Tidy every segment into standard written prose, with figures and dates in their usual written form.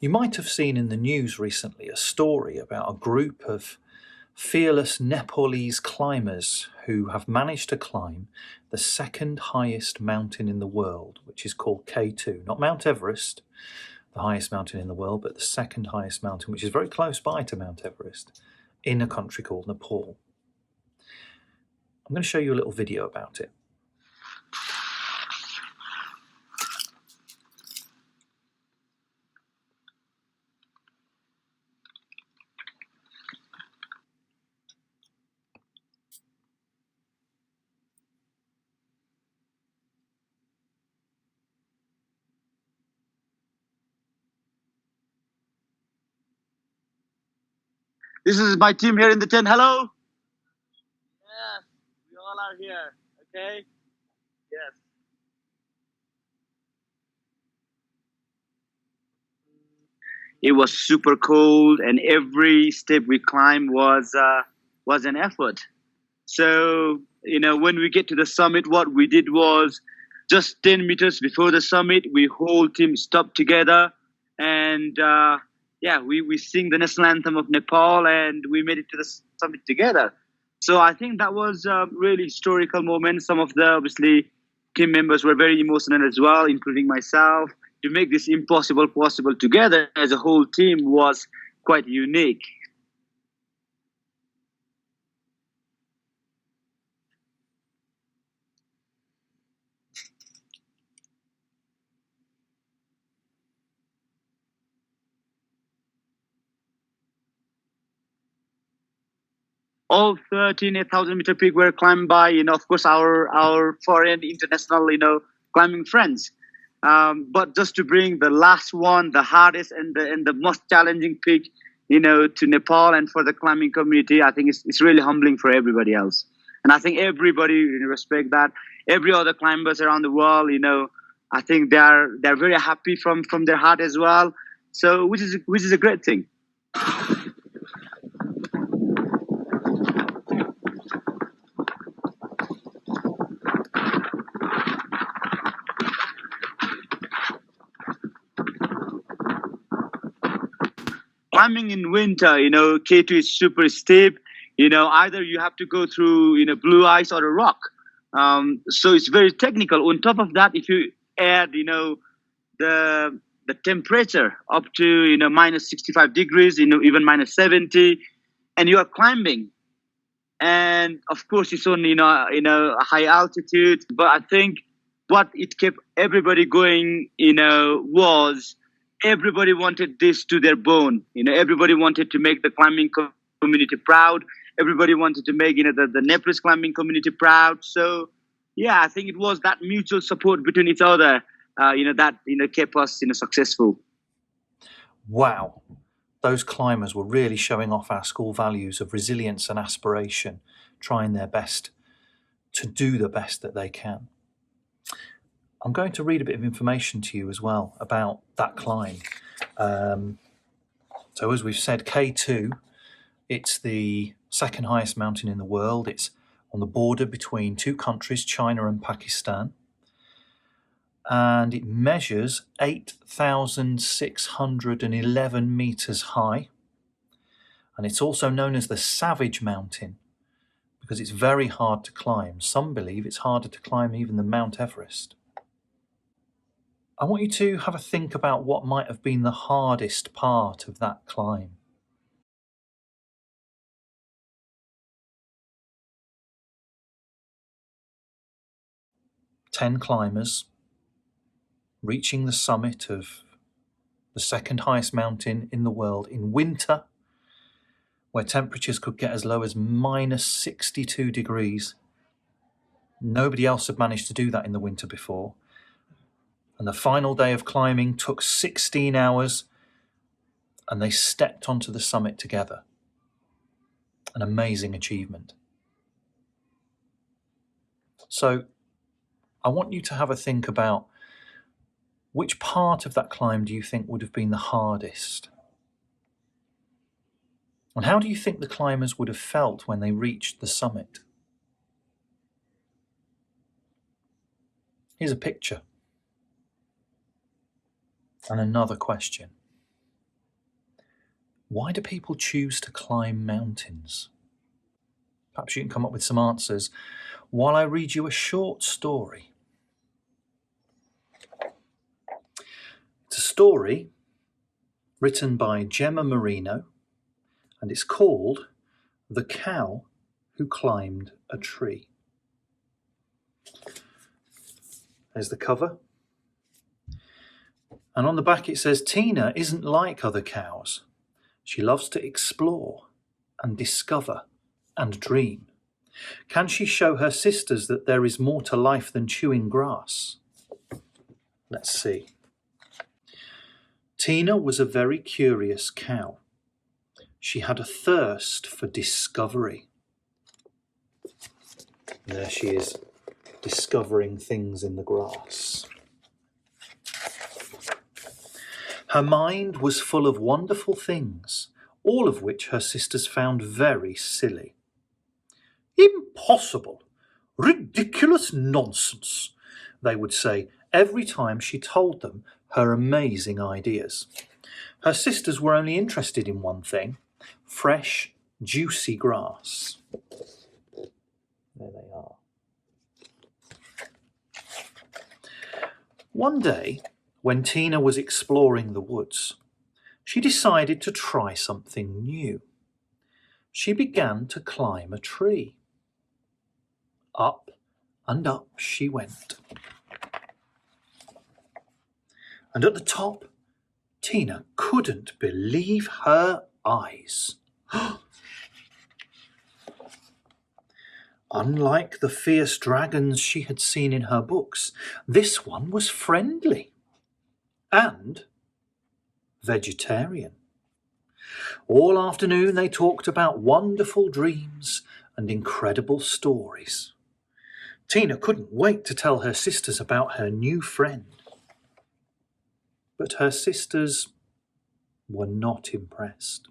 You might have seen in the news recently a story about a group of fearless Nepalese climbers who have managed to climb the second highest mountain in the world, which is called K2. Not Mount Everest, the highest mountain in the world, but the second highest mountain, which is very close by to Mount Everest, in a country called Nepal. I'm going to show you a little video about it. This is my team here in the tent. Hello. Yes, we all are here. Okay. Yes. It was super cold, and every step we climbed was an effort. So when we get to the summit, what we did was just 10 meters before the summit, we whole team stopped together, and we sing the national anthem of Nepal, and we made it to the summit together. So I think that was a really historical moment. Some of the obviously team members were very emotional as well, including myself. To make this impossible possible together as a whole team was quite unique. All 13 8,000-meter peak were climbed by, of course, our foreign international, climbing friends. But just to bring the last one, the hardest and the most challenging peak, to Nepal and for the climbing community, I think it's really humbling for everybody else. And I think everybody respect that. Every other climbers around the world, I think they're very happy from their heart as well. So which is a great thing. Climbing in winter, K2 is super steep. Either you have to go through, blue ice or a rock. So it's very technical. On top of that, if you add, the temperature up to, minus 65 degrees, even minus 70, and you are climbing. And of course, it's on, a high altitude. But I think what it kept everybody going, was everybody wanted this to their bone. Everybody wanted to make the climbing community proud. Everybody wanted to make, the Nepalese climbing community proud. So, yeah, I think it was that mutual support between each other, that, kept us, successful. Wow. Those climbers were really showing off our school values of resilience and aspiration, trying their best to do the best that they can. I'm going to read a bit of information to you as well about that climb. So as we've said, K2, it's the second highest mountain in the world. It's on the border between two countries, China and Pakistan. And it measures 8,611 meters high. And it's also known as the Savage Mountain because it's very hard to climb. Some believe it's harder to climb even than Mount Everest. I want you to have a think about what might have been the hardest part of that climb. Ten climbers reaching the summit of the second highest mountain in the world in winter, where temperatures could get as low as minus 62 degrees. Nobody else had managed to do that in the winter before. And the final day of climbing took 16 hours, and they stepped onto the summit together. An amazing achievement. So I want you to have a think about which part of that climb do you think would have been the hardest? And how do you think the climbers would have felt when they reached the summit? Here's a picture. And another question. Why do people choose to climb mountains? Perhaps you can come up with some answers while I read you a short story. It's a story written by Gemma Marino, and it's called The Cow Who Climbed a Tree. There's the cover. And on the back it says, Tina isn't like other cows. She loves to explore and discover and dream. Can she show her sisters that there is more to life than chewing grass? Let's see. Tina was a very curious cow. She had a thirst for discovery. And there she is, discovering things in the grass. Her mind was full of wonderful things, all of which her sisters found very silly. Impossible! Ridiculous nonsense! They would say every time she told them her amazing ideas. Her sisters were only interested in one thing: fresh, juicy grass. There they are. One day, when Tina was exploring the woods, she decided to try something new. She began to climb a tree. Up and up she went. And at the top, Tina couldn't believe her eyes. Unlike the fierce dragons she had seen in her books, this one was friendly and vegetarian. All afternoon they talked about wonderful dreams and incredible stories. Tina couldn't wait to tell her sisters about her new friend. But her sisters were not impressed.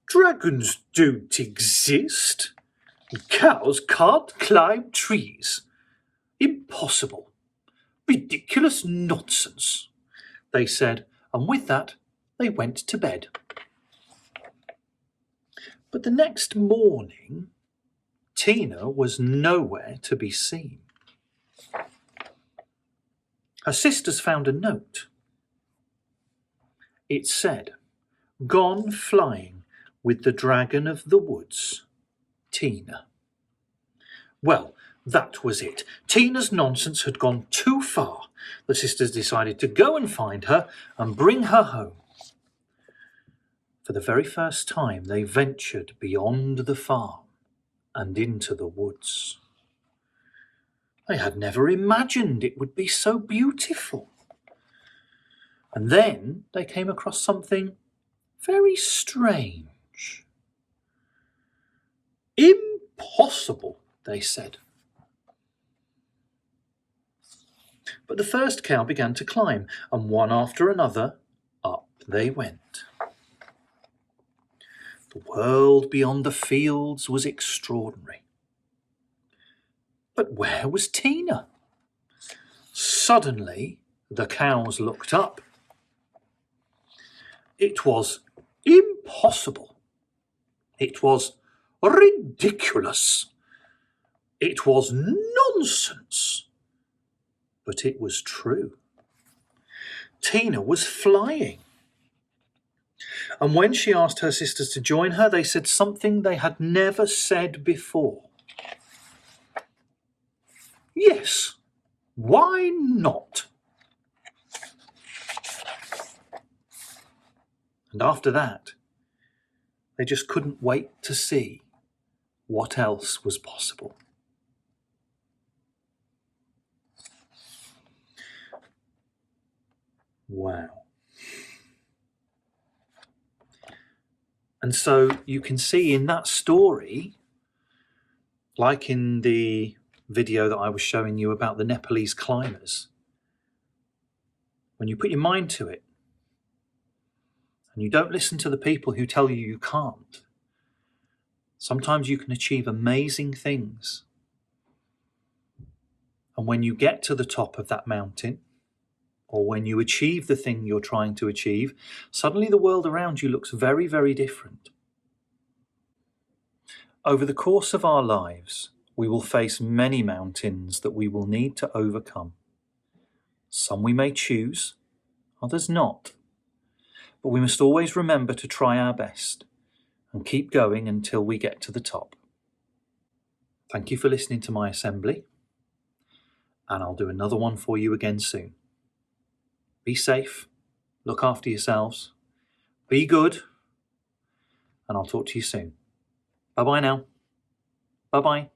Dragons don't exist. Cows can't climb trees. Impossible. Ridiculous nonsense, they said, and with that they went to bed. But the next morning, Tina was nowhere to be seen. Her sisters found a note. It said, "Gone flying with the dragon of the woods, Tina." Well, that was it. Tina's nonsense had gone too far. The sisters decided to go and find her and bring her home. For the very first time, they ventured beyond the farm and into the woods. They had never imagined it would be so beautiful. And then they came across something very strange. Impossible, they said. But the first cow began to climb, and one after another, up they went. The world beyond the fields was extraordinary. But where was Tina? Suddenly, the cows looked up. It was impossible. It was ridiculous. It was nonsense. But it was true. Tina was flying. And when she asked her sisters to join her, they said something they had never said before. Yes, why not? And after that, they just couldn't wait to see what else was possible. Wow. And so you can see in that story, like in the video that I was showing you about the Nepalese climbers, when you put your mind to it and you don't listen to the people who tell you you can't, sometimes you can achieve amazing things. And when you get to the top of that mountain or when you achieve the thing you're trying to achieve, suddenly the world around you looks very, very different. Over the course of our lives, we will face many mountains that we will need to overcome. Some we may choose, others not. But we must always remember to try our best and keep going until we get to the top. Thank you for listening to my assembly, and I'll do another one for you again soon. Be safe, look after yourselves, be good, and I'll talk to you soon. Bye-bye now. Bye-bye.